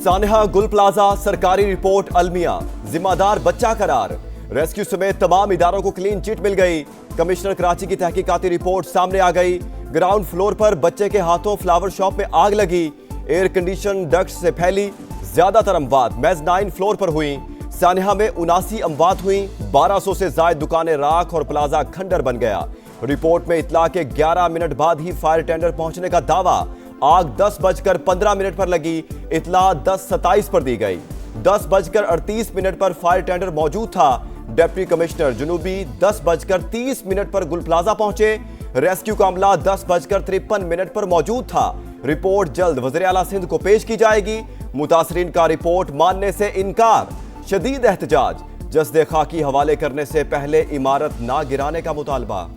सानिहा गुल प्लाजा सरकारी रिपोर्ट अलमिया, जिम्मेदार बच्चा करार। रेस्क्यू समेत तमाम इदारों को क्लीन चिट मिल गई। कमिश्नर कराची की तहकीकाती रिपोर्ट सामने आ गई। ग्राउंड फ्लोर पर बच्चे के हाथों फ्लावर शॉप में आग लगी। एयर कंडीशन डक्ट से फैली। ज्यादातर अमवात मेज़नाइन फ्लोर पर हुई। सानिहा में 79 अमवात हुई। 1200 से ज्यादा दुकानें राख और प्लाजा खंडर बन गया। रिपोर्ट में इतला के 11 मिनट बाद ही फायर टेंडर पहुंचने का दावा। आग 10:15 पर लगी। इतला 10:27 पर दी गई। 10:38 पर फायर टेंडर मौजूद था। डिप्टी कमिश्नर जुनूबी 10:30 पर गुल प्लाजा पहुंचे। रेस्क्यू का अमला 10:53 पर मौजूद था। रिपोर्ट जल्द वज़ीर आला सिंध को पेश की जाएगी। मुतासरीन का रिपोर्ट मानने से इनकार। शदीद एहतजाज। जस्दे खाकी हवाले करने से पहले इमारत ना गिराने का मुतालबा।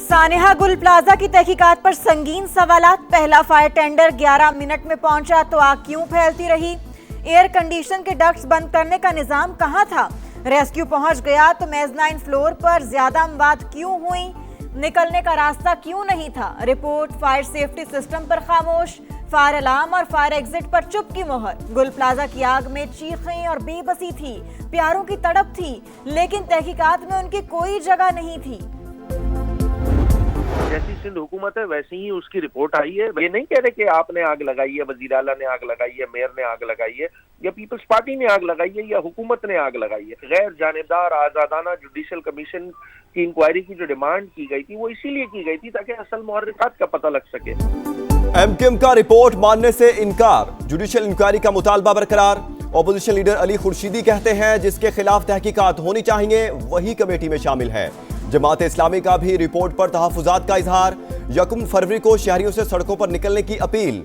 सानिहा गुल प्लाजा की तहकीकात पर संगीन सवालात। पहला फायर टेंडर 11 मिनट में पहुंचा तो आग क्यों फैलती रही? एयर कंडीशन के डक्ट्स बंद करने का निजाम कहां था? रेस्क्यू पहुंच गया तो मेज़नाइन फ्लोर पर ज्यादा अमवात क्यों हुई? निकलने का रास्ता क्यों नहीं था? रिपोर्ट फायर सेफ्टी सिस्टम पर खामोश। फायर अलार्म और फायर एग्जिट पर चुप की मोहर। गुल प्लाजा की आग में चीखें और बेबसी थी, प्यारों की तड़प थी, लेकिन तहकीकात में उनकी कोई जगह नहीं थी। जैसी सिंध हुकूमत है वैसे ही उसकी रिपोर्ट आई है। ये नहीं कह रहे कि आपने आग लगाई है, वजीर आला ने आग लगाई है, मेयर ने आग लगाई है, या पीपल्स पार्टी ने आग लगाई है, या हुकूमत ने आग लगाई है। गैर जानिबदार आजादाना जुडिशल कमीशन की इंक्वायरी की जो डिमांड की गई थी वो इसीलिए की गई थी ताकि असल मुहर्रिकात का पता लग सके। एमक्यूएम का रिपोर्ट मानने से इनकार। जुडिशल इंक्वायरी का मुतालबा बरकरार। ऑपोजिशन लीडर अली खुर्शीदी कहते हैं जिसके खिलाफ तहकीकात होनी चाहिए वही कमेटी में शामिल है। जमात इस्लामी का भी रिपोर्ट पर तहफुजात का इजहार। 1 फरवरी को शहरियों से सड़कों पर निकलने की अपील।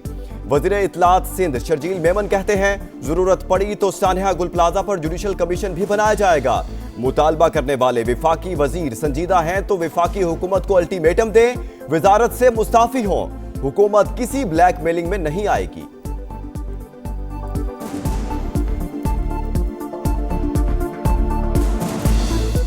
वजीर इत्तलात सिंध शर्जील मेमन कहते हैं जरूरत पड़ी तो सानिहा गुल प्लाजा पर जुडिशल कमीशन भी बनाया जाएगा। मुतालबा करने वाले विफाकी वजीर संजीदा हैं तो विफाकी हुकूमत को अल्टीमेटम दे, वजारत से मुस्ताफी हो। हुकूमत किसी ब्लैकमेलिंग में नहीं आएगी।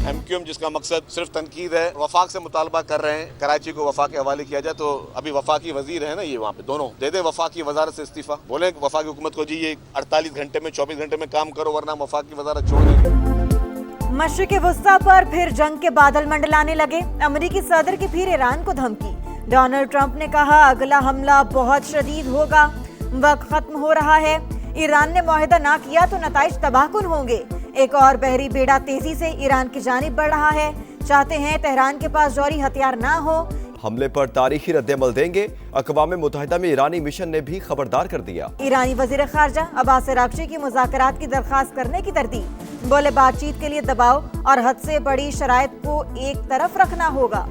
एमक्यूएम जिसका मकसद सिर्फ तनकीद है, वफाक से मुतालबा कर रहे हैं कराची को वफाक के हवाले किया जाए। तो अभी वफाकी वजीर है ना, ये वहाँ पे दोनों दे दे वफाकी वजारत से इस्तीफा। बोले वफाकी हुकूमत को जी ये 48 घंटे में 24 घंटे में काम करो वरना वफाकी वजारत छोड़ देंगे। मशरिक़ वुस्ता पर फिर जंग के बादल मंडलाने लगे। अमेरिकी सदर की फिर ईरान को धमकी। डोनाल्ड ट्रंप ने कहा अगला हमला बहुत शदीद होगा, वक्त खत्म हो रहा है। ईरान ने मुआहिदा ना किया तो नताइज तबाहकुन होंगे। एक और बहरी बेड़ा तेजी से ईरान की जानिब बढ़ रहा है। चाहते हैं तेहरान के पास जौहरी हथियार ना हो। हमले पर तारीखी रद्द-ए-अमल देंगे। अक़वाम मुत्तहिदा में ईरानी मिशन ने भी खबरदार कर दिया। ईरानी वज़ीर ख़ारजा अब्बास अराग़ची की मुज़ाकरात की दरख्वास्त करने की तरतीब। बोले बातचीत के लिए दबाव और हद से बड़ी शराइत को एक तरफ रखना होगा।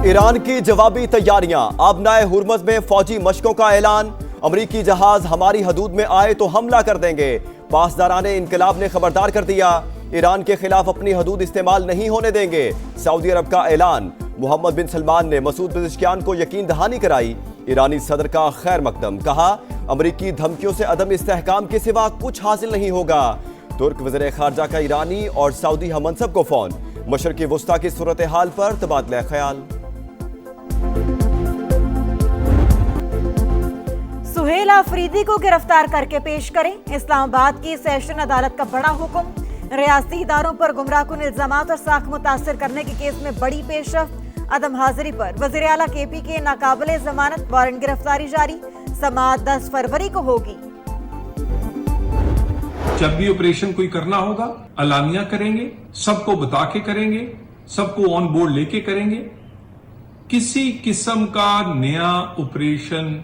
ईरान की जवाबी तैयारियां। अब नए हुर्मज़ में फौजी मशकों का ऐलान। अमरीकी जहाज हमारी हदूद में आए तो हमला कर देंगे। पासदाराने इनकलाब ने खबरदार कर दिया ईरान के खिलाफ अपनी हदूद इस्तेमाल नहीं होने देंगे। सऊदी अरब का ऐलान। मोहम्मद बिन सलमान ने मसूद पेज़ेश्कियान को यकीन दहानी कराई। ईरानी सदर का खैर मकदम। कहा अमरीकी धमकियों से अदम इस्तेहकाम के सिवा कुछ हासिल नहीं होगा। तुर्क वज़ीर ख़ारजा का ईरानी और सऊदी हममनसब को फ़ोन। मशरिक़ी वुस्ता की सूरत हाल पर तबादला ख्याल। सुहेल आफरीदी को गिरफ्तार करके पेश करें। इस्लामाबाद की सेशन अदालत का बड़ा हुक्म। रियासती इदारों पर गुमराहकुन इल्जामात और साख मुतासर करने के केस में बड़ी पेशरफ्त। अदम हाजिरी पर वज़ीर आला केपी के नाकाबिले जमानत वारंट गिरफ्तारी जारी। समाअत 10 फरवरी को होगी। जब भी ऑपरेशन कोई करना होगा अलानिया करेंगे, सबको बता के करेंगे, सबको ऑन बोर्ड लेके करेंगे। किसी किस्म का नया ऑपरेशन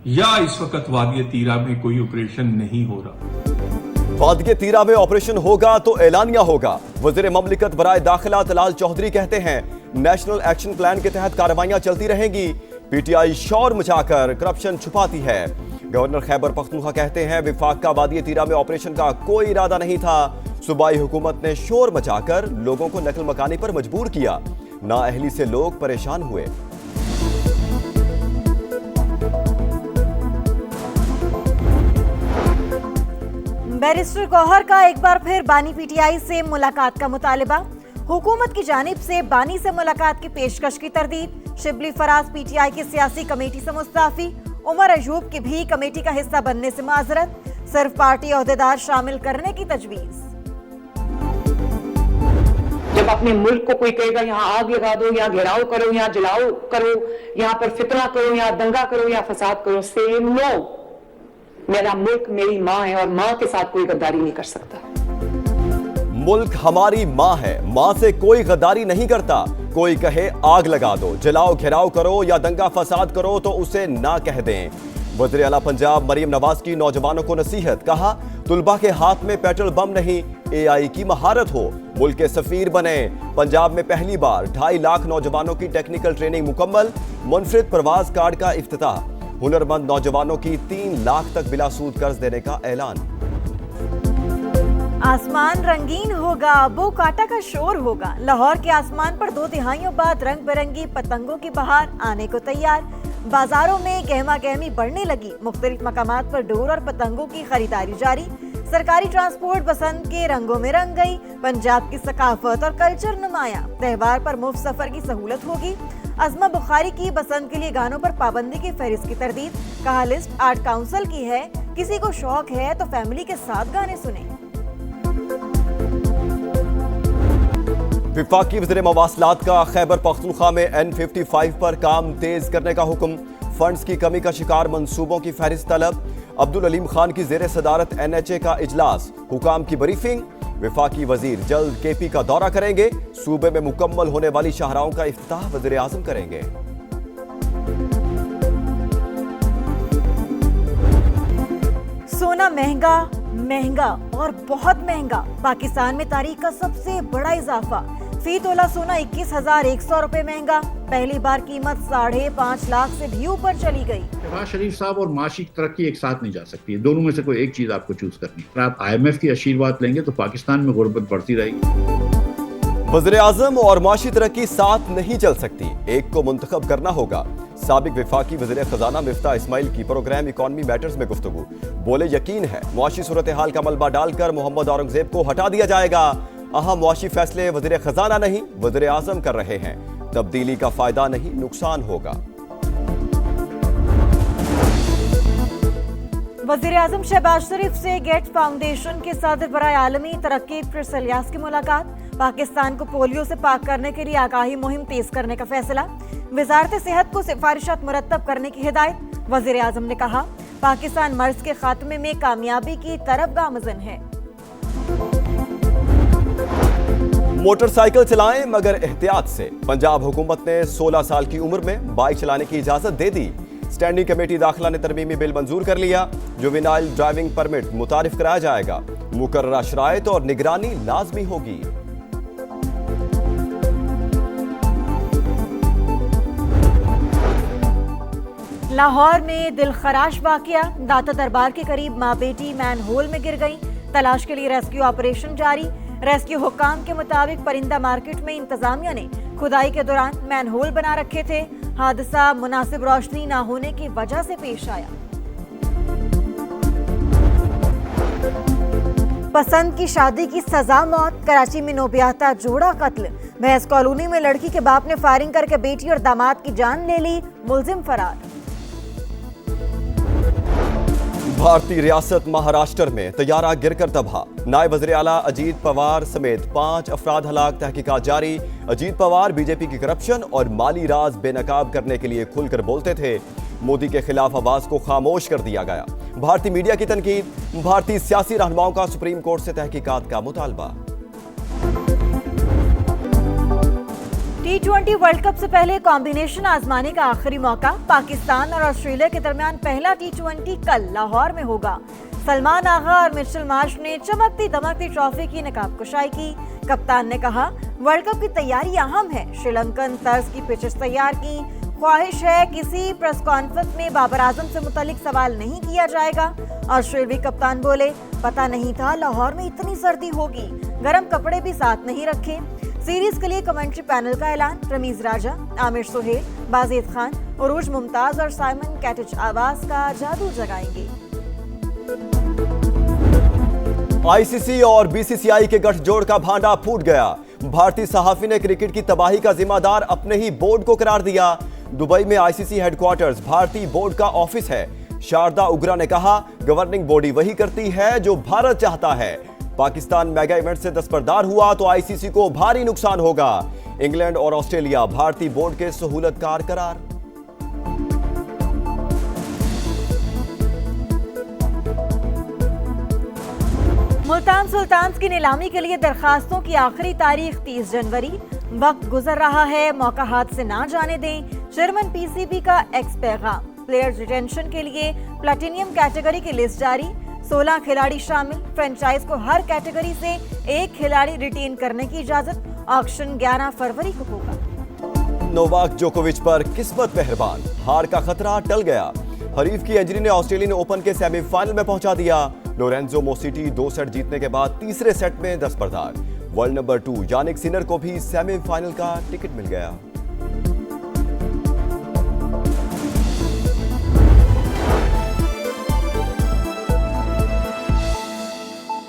या इस वक्त वादिय तीरा में कोई ऑपरेशन नहीं हो रहा। वादिय तीरा में ऑपरेशन होगा तो ऐलानिया होगा। वज़ीर ममलिकत बराए दाखिला तलाल चौधरी कहते हैं नेशनल एक्शन प्लान के तहत कार्रवाइयां चलती रहेंगी। पीटीआई शोर मचाकर करप्शन छुपाती है। गवर्नर खैबर पख्तूनख्वा कहते हैं विफाक का वादिय तीरा में ऑपरेशन का कोई इरादा नहीं था। सूबाई हुकूमत ने शोर मचाकर लोगों को नकल मकानी पर मजबूर किया। नाअहली से लोग परेशान हुए। बैरिस्टर गौहर का एक बार फिर बानी पीटीआई से मुलाकात का मुतालिबा। हुकूमत की जानिब से बानी से मुलाकात की पेशकश की तरदीद। शिबली फराज पीटीआई की सियासी कमेटी से मुस्ताफी। उमर अयूब की भी कमेटी का हिस्सा बनने से माजरत। सिर्फ पार्टी ओहदेदार शामिल करने की तजवीज। जब अपने मुल्क को कोई कहेगा यहाँ आग लगा दो, यहाँ घेराव करो, यहाँ जलाओ करो, यहाँ पर फितना करो, यहाँ दंगा करो, यहाँ फसाद करो, से नो। मेरा मुल्क मेरी माँ है और माँ के साथ कोई गद्दारी नहीं कर सकता। मुल्क हमारी माँ है, माँ से कोई गद्दारी नहीं करता। कोई कहे आग लगा दो, जलाओ घेराव करो या दंगा फसाद करो तो उसे ना कह दें। वज़ीर आला पंजाब मरियम नवाज की नौजवानों को नसीहत। कहा, तुलबा के हाथ में पेट्रोल बम नहीं, AI की महारत हो, मुल्क के सफीर बने। पंजाब में पहली बार 2.5 लाख नौजवानों की टेक्निकल ट्रेनिंग मुकम्मल। मुनफरिद परवाज कार्ड का इफ्तिताह। हुनरमंद नौजवानों की 3 लाख तक बिला सूद कर्ज देने का ऐलान। आसमान रंगीन होगा, बो काटा का शोर होगा। लाहौर के आसमान पर 2 दिहाइयों बाद रंग बिरंगी पतंगों की बहार आने को तैयार। बाजारों में गहमा गहमी बढ़ने लगी। मुख्तलिफ मकामात पर डोर और पतंगों की खरीदारी जारी। सरकारी ट्रांसपोर्ट बसंत के रंगों में रंग गई। पंजाब की सकाफत और कल्चर नुमाया। त्योहार पर मुफ्त सफर की सहूलत होगी। अज़मा बुखारी की बसंत के लिए गानों पर पाबंदी की फहरिस्त की तरदीद। कहा, लिस्ट आर्ट काउंसिल की है, किसी को शौक है तो फैमिली के साथ गाने सुने। वफाकी वज़ीर मवासलात का खैबर पख्तूनख्वा में N55 पर काम तेज करने का हुक्म। फंड्स की कमी का शिकार मंसूबों की फहरिस्त तलब। अब्दुल अलीम खान की ज़ेर सदारत NHA का इजलास। हुकाम की ब्रीफिंग। वफाकी वजीर जल्द KP का दौरा करेंगे। सूबे में मुकम्मल होने वाली शाहराहों का इफ्तिताह वज़ीर आज़म करेंगे। सोना महंगा महंगा और बहुत महंगा। पाकिस्तान में तारीख का सबसे बड़ा इजाफा। फी तोला सोना 21,100 रुपए महंगा। पहली बार कीमत 5.5 लाख से भी ऊपर चली गई। शहबाज शरीफ साहब और माशी तरक्की एक साथ नहीं जा सकती है, दोनों में से कोई एक चीज आपको चूज करनी है। अगर आप IMF की आशीर्वाद लेंगे तो पाकिस्तान में गुर्बत बढ़ती रहेगी। वज़ीर आज़म और माशी तरक्की साथ नहीं चल सकती, एक को मुंतखब करना होगा। साबिक वफाकी वज़ीर खजाना मिफ्ता इस्माइल की प्रोग्राम इकॉनमी मैटर्स में गुफ्तगू। बोले, यकीन है मुआशी सूरत हाल का मलबा डालकर मोहम्मद औरंगजेब को हटा दिया जाएगा। अहम मुआशी फैसले वज़ीर खजाना नहीं वज़ीर आज़म कर रहे हैं। तब्दीली का फायदा नहीं, नुकसान होगा। वज़ीर आज़म शहबाज शरीफ से गेट्स फाउंडेशन के सदर बराए आलमी तरक्की प्रिंस इलियास की मुलाकात। पाकिस्तान को पोलियो से पाक करने के लिए आगाही मुहिम तेज करने का फैसला। वजारत सेहत को सिफारिशात मुरत्तब करने की हिदायत। वज़ीर आज़म ने कहा, पाकिस्तान मर्ज के खात्मे में कामयाबी की तरफ गामज़न है। मोटरसाइकिल चलाएं मगर एहतियात से। पंजाब हुकूमत ने 16 साल की उम्र में बाइक चलाने की इजाजत दे दी। स्टैंडिंग कमेटी दाखिला ने तरमीमी बिल मंजूर कर लिया। जुवेनाइल ड्राइविंग परमिट मुतारिफ कराया जाएगा। मुकर्ररा शराइत और निगरानी लाजमी होगी। लाहौर में दिलखराश वाकया। दाता दरबार के करीब माँ बेटी मैन होल में गिर गई। तलाश के लिए रेस्क्यू ऑपरेशन जारी। रेस्क्यू हुकाम के मुताबिक परिंदा मार्केट में इंतजामिया ने खुदाई के दौरान मैन होल बना रखे थे। हादसा मुनासिब रोशनी न होने की वजह से पेश आया। पसंद की शादी की सजा मौत। कराची में नौब्याहता जोड़ा कत्ल। भैंस कॉलोनी में लड़की के बाप ने फायरिंग करके बेटी और दामाद की जान ले ली। मुलजिम फरार। भारतीय रियासत महाराष्ट्र में तैयारा गिरकर तबाह। नायब वज़ीर आला अजीत पवार समेत 5 अफराद हलाक। तहकीकात जारी। अजीत पवार बीजेपी की करप्शन और माली राज बेनकाब करने के लिए खुलकर बोलते थे। मोदी के खिलाफ आवाज को खामोश कर दिया गया। भारतीय मीडिया की तनकीद। भारतीय सियासी रहनुमाओं का सुप्रीम कोर्ट से तहकीकात का मुतालबा। T20 वर्ल्ड कप से पहले कॉम्बिनेशन आजमाने का आखिरी मौका। पाकिस्तान और ऑस्ट्रेलिया के दरमियान पहला T20 कल लाहौर में होगा। सलमान आगा और मिचेल मार्श ने चमकती दमकती ट्रॉफी की नकाब कुशाई की। कप्तान ने कहा, वर्ल्ड कप की तैयारी अहम है। श्रीलंकन तर्ज की पिचेस तैयार की। ख्वाहिश है किसी प्रेस कॉन्फ्रेंस में बाबर आजम से मुतालिक सवाल नहीं किया जाएगा। ऑस्ट्रेलियाई कप्तान बोले, पता नहीं था लाहौर में इतनी सर्दी होगी, गर्म कपड़े भी साथ नहीं रखे। सीरीज के लिए कमेंट्री पैनल का ऐलान। रमीज राजा, आमिर सुहेल, बाजिद खान, उरूज मुमताज और साइमन कैटिच आवाज का जादू जगाएंगे। आईसीसी और बीसीसीआई के गठजोड़ का भांडा फूट गया। भारतीय सहाफी ने क्रिकेट की तबाही का जिम्मेदार अपने ही बोर्ड को करार दिया। दुबई में आईसीसी हेडक्वार्टर्स भारतीय बोर्ड का ऑफिस है। शारदा उग्रा ने कहा, गवर्निंग बॉडी वही करती है जो भारत चाहता है। पाकिस्तान मेगा इवेंट से दस्तबरदार हुआ तो आईसीसी को भारी नुकसान होगा। इंग्लैंड और ऑस्ट्रेलिया भारतीय बोर्ड के सहूलतकार करार। मुल्तान सुल्तान्स की नीलामी के लिए दरखास्तों की आखिरी तारीख 30 जनवरी। वक्त गुजर रहा है, मौका हाथ से ना जाने दें। चेयरमैन पीसीबी का एक्स पैगाम। प्लेयर्स रिटेंशन के लिए प्लैटिनियम कैटेगरी की लिस्ट जारी। 16 खिलाड़ी शामिल। फ्रेंचाइज को हर कैटेगरी से एक खिलाड़ी रिटेन करने की इजाजत। ऑक्शन 11 फरवरी को होगा। नोवाक जोकोविच पर किस्मत मेहरबान, हार का खतरा टल गया। हरीफ की इंजरी ने ऑस्ट्रेलियन ओपन के सेमीफाइनल में पहुंचा दिया। लोरेंजो मोसिटी 2 सेट जीतने के बाद तीसरे सेट में दस्तबरदार। वर्ल्ड नंबर 2 यानिक सिनर को भी सेमीफाइनल का टिकट मिल गया।